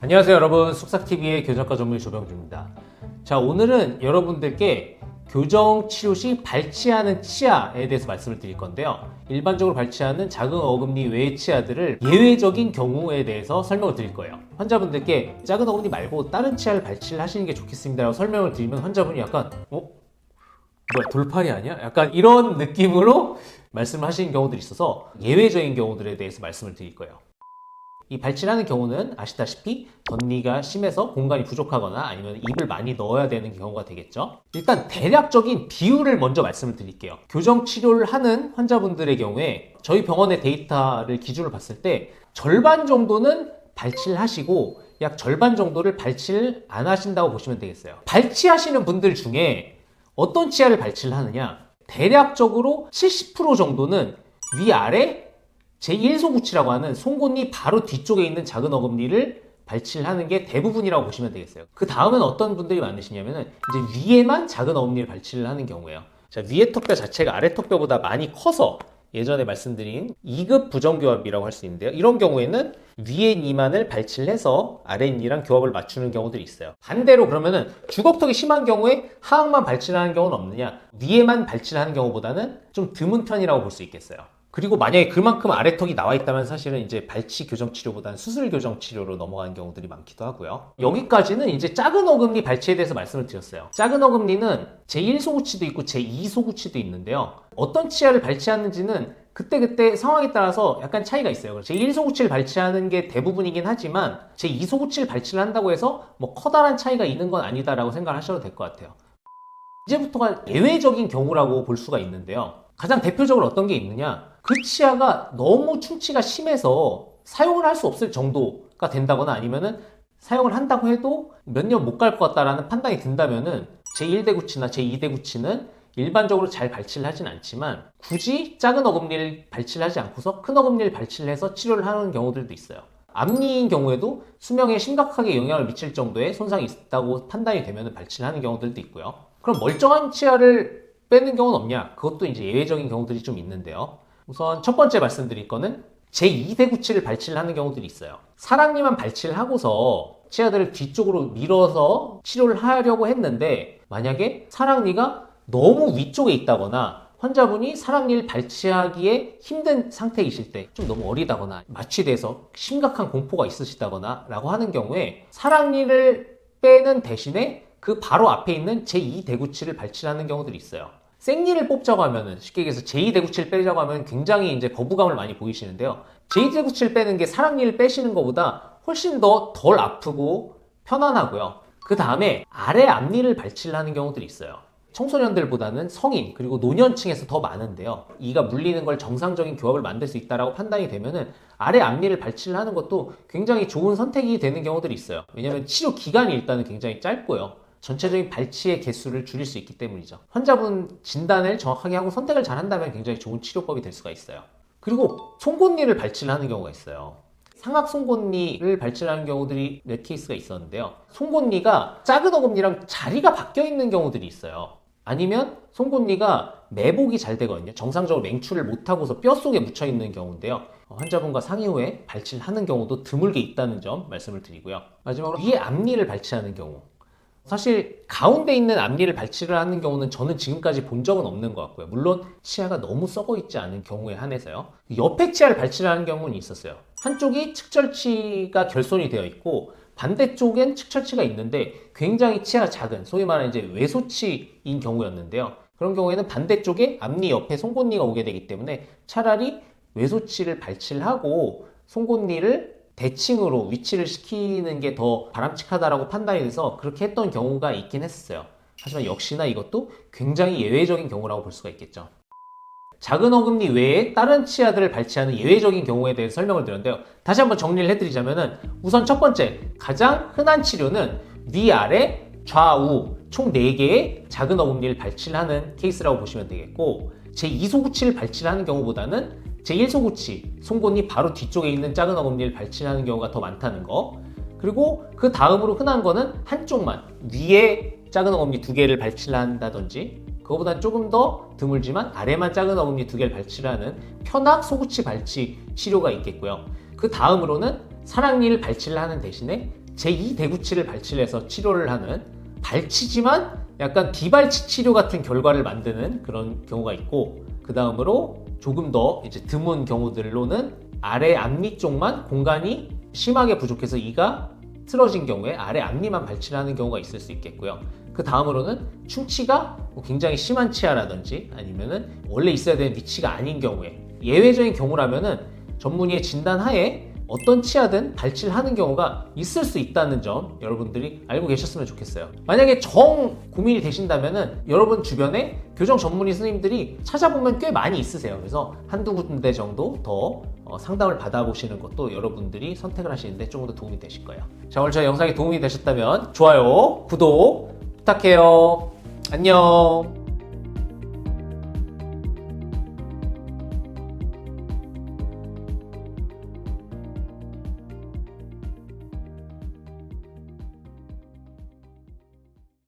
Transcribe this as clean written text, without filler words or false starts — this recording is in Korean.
안녕하세요 여러분, 쑥삭TV의 교정과 전문의 조병주입니다. 자, 오늘은 여러분들께 교정치료 시 발치하는 치아에 대해서 말씀을 드릴 건데요. 일반적으로 발치하는 작은 어금니 외의 치아들을 예외적인 경우에 대해서 설명을 드릴 거예요. 환자분들께 작은 어금니 말고 다른 치아를 발치를 하시는 게 좋겠습니다 라고 설명을 드리면 환자분이 약간 뭐야, 돌팔이 아니야? 약간 이런 느낌으로 말씀을 하시는 경우들이 있어서 예외적인 경우들에 대해서 말씀을 드릴 거예요. 이 발치를 하는 경우는 아시다시피 덧니가 심해서 공간이 부족하거나 아니면 입을 많이 넣어야 되는 경우가 되겠죠. 일단 대략적인 비율을 먼저 말씀을 드릴게요. 교정 치료를 하는 환자분들의 경우에 저희 병원의 데이터를 기준으로 봤을 때 절반 정도는 발치를 하시고 약 절반 정도를 발치를 안 하신다고 보시면 되겠어요. 발치하시는 분들 중에 어떤 치아를 발치를 하느냐, 대략적으로 70% 정도는 위아래 제1소구치라고 하는 송곳니 바로 뒤쪽에 있는 작은 어금니를 발치를 하는 게 대부분이라고 보시면 되겠어요. 그 다음은 어떤 분들이 많으시냐면은 이제 위에만 작은 어금니를 발치를 하는 경우예요. 자, 위에 턱뼈 자체가 아래 턱뼈보다 많이 커서 예전에 말씀드린 2급 부정교합이라고 할 수 있는데요. 이런 경우에는 위에 니만을 발치를 해서 아래 니랑 교합을 맞추는 경우들이 있어요. 반대로 그러면은 주걱턱이 심한 경우에 하악만 발치를 하는 경우는 없느냐? 위에만 발치를 하는 경우보다는 좀 드문 편이라고 볼 수 있겠어요. 그리고 만약에 그만큼 아래턱이 나와 있다면 사실은 이제 발치 교정 치료보다는 수술 교정 치료로 넘어가는 경우들이 많기도 하고요. 여기까지는 이제 작은 어금니 발치에 대해서 말씀을 드렸어요. 작은 어금니는 제1소구치도 있고 제2소구치도 있는데요. 어떤 치아를 발치하는지는 그때그때 상황에 따라서 약간 차이가 있어요. 제1소구치를 발치하는 게 대부분이긴 하지만 제2소구치를 발치를 한다고 해서 뭐 커다란 차이가 있는 건 아니다라고 생각하셔도 될 것 같아요. 이제부터가 예외적인 경우라고 볼 수가 있는데요. 가장 대표적으로 어떤 게 있느냐, 그 치아가 너무 충치가 심해서 사용을 할 수 없을 정도가 된다거나 아니면은 사용을 한다고 해도 몇 년 못 갈 것 같다라는 판단이 든다면은 제1대구치나 제2대구치는 일반적으로 잘 발치를 하진 않지만 굳이 작은 어금니를 발치를 하지 않고서 큰 어금니를 발치를 해서 치료를 하는 경우들도 있어요. 앞니인 경우에도 수명에 심각하게 영향을 미칠 정도의 손상이 있다고 판단이 되면 발치를 하는 경우들도 있고요. 그럼 멀쩡한 치아를 빼는 경우는 없냐? 그것도 이제 예외적인 경우들이 좀 있는데요. 우선 첫 번째 말씀드릴 거는 제2대구치를 발치를 하는 경우들이 있어요. 사랑니만 발치를 하고서 치아들을 뒤쪽으로 밀어서 치료를 하려고 했는데 만약에 사랑니가 너무 위쪽에 있다거나 환자분이 사랑니를 발치하기에 힘든 상태이실 때, 좀 너무 어리다거나 마취돼서 심각한 공포가 있으시다거나 라고 하는 경우에 사랑니를 빼는 대신에 그 바로 앞에 있는 제2대구치를 발치하는 경우들이 있어요. 생니를 뽑자고 하면은, 쉽게 얘기해서 제2대구치를 빼자고 하면 굉장히 이제 거부감을 많이 보이시는데요. 제2대구치를 빼는 게 사랑니를 빼시는 것보다 훨씬 더 덜 아프고 편안하고요. 그 다음에 아래 앞니를 발치를 하는 경우들이 있어요. 청소년들보다는 성인 그리고 노년층에서 더 많은데요. 이가 물리는 걸 정상적인 교합을 만들 수 있다라고 판단이 되면은 아래 앞니를 발치를 하는 것도 굉장히 좋은 선택이 되는 경우들이 있어요. 왜냐하면 치료 기간이 일단은 굉장히 짧고요. 전체적인 발치의 개수를 줄일 수 있기 때문이죠. 환자분 진단을 정확하게 하고 선택을 잘 한다면 굉장히 좋은 치료법이 될 수가 있어요. 그리고 송곳니를 발치를 하는 경우가 있어요. 상악 송곳니를 발치를 하는 경우들이 몇 케이스가 있었는데요. 송곳니가 작은 어금니랑 자리가 바뀌어 있는 경우들이 있어요. 아니면 송곳니가 매복이 잘 되거든요. 정상적으로 맹추를 못하고서 뼈 속에 묻혀 있는 경우인데요. 환자분과 상의 후에 발치를 하는 경우도 드물게 있다는 점 말씀을 드리고요. 마지막으로 위에 앞니를 발치하는 경우. 사실 가운데 있는 앞니를 발치를 하는 경우는 저는 지금까지 본 적은 없는 것 같고요. 물론 치아가 너무 썩어 있지 않은 경우에 한해서요. 옆에 치아를 발치를 하는 경우는 있었어요. 한쪽이 측절치가 결손이 되어 있고 반대쪽엔 측절치가 있는데 굉장히 치아가 작은, 소위 말하는 이제 외소치인 경우였는데요. 그런 경우에는 반대쪽에 앞니 옆에 송곳니가 오게 되기 때문에 차라리 외소치를 발치를 하고 송곳니를 대칭으로 위치를 시키는 게 더 바람직하다라고 판단이 돼서 그렇게 했던 경우가 있긴 했어요. 하지만 역시나 이것도 굉장히 예외적인 경우라고 볼 수가 있겠죠. 작은 어금니 외에 다른 치아들을 발치하는 예외적인 경우에 대해서 설명을 드렸는데요. 다시 한번 정리를 해드리자면은 우선 첫 번째, 가장 흔한 치료는 위아래 좌우 총 4개의 작은 어금니를 발치를 하는 케이스라고 보시면 되겠고, 제2소구치를 발치를 하는 경우보다는 제1소구치, 송곳니 바로 뒤쪽에 있는 작은 어금니를 발치를 하는 경우가 더 많다는 거. 그리고 그 다음으로 흔한 거는 한쪽만, 위에 작은 어금니 2개를 발치를 한다든지, 그거보다는 조금 더 드물지만 아래만 작은 어금니 2개를 발치를 하는 편악 소구치 발치 치료가 있겠고요. 그 다음으로는 사랑니를 발치를 하는 대신에 제2대구치를 발치를 해서 치료를 하는 발치지만 약간 비발치 치료 같은 결과를 만드는 그런 경우가 있고, 그 다음으로 조금 더 이제 드문 경우들로는 아래 앞니 쪽만 공간이 심하게 부족해서 이가 틀어진 경우에 아래 앞니만 발치를 하는 경우가 있을 수 있겠고요. 그 다음으로는 충치가 굉장히 심한 치아라든지 아니면은 원래 있어야 되는 위치가 아닌 경우에, 예외적인 경우라면은 전문의의 진단하에 어떤 치아든 발치를 하는 경우가 있을 수 있다는 점 여러분들이 알고 계셨으면 좋겠어요. 만약에 정 고민이 되신다면은 여러분 주변에 교정 전문의 선생님들이 찾아보면 꽤 많이 있으세요. 그래서 한두 군데 정도 더 상담을 받아보시는 것도 여러분들이 선택을 하시는데 조금 더 도움이 되실 거예요. 자, 오늘 저희 영상이 도움이 되셨다면 좋아요, 구독 부탁해요. 안녕.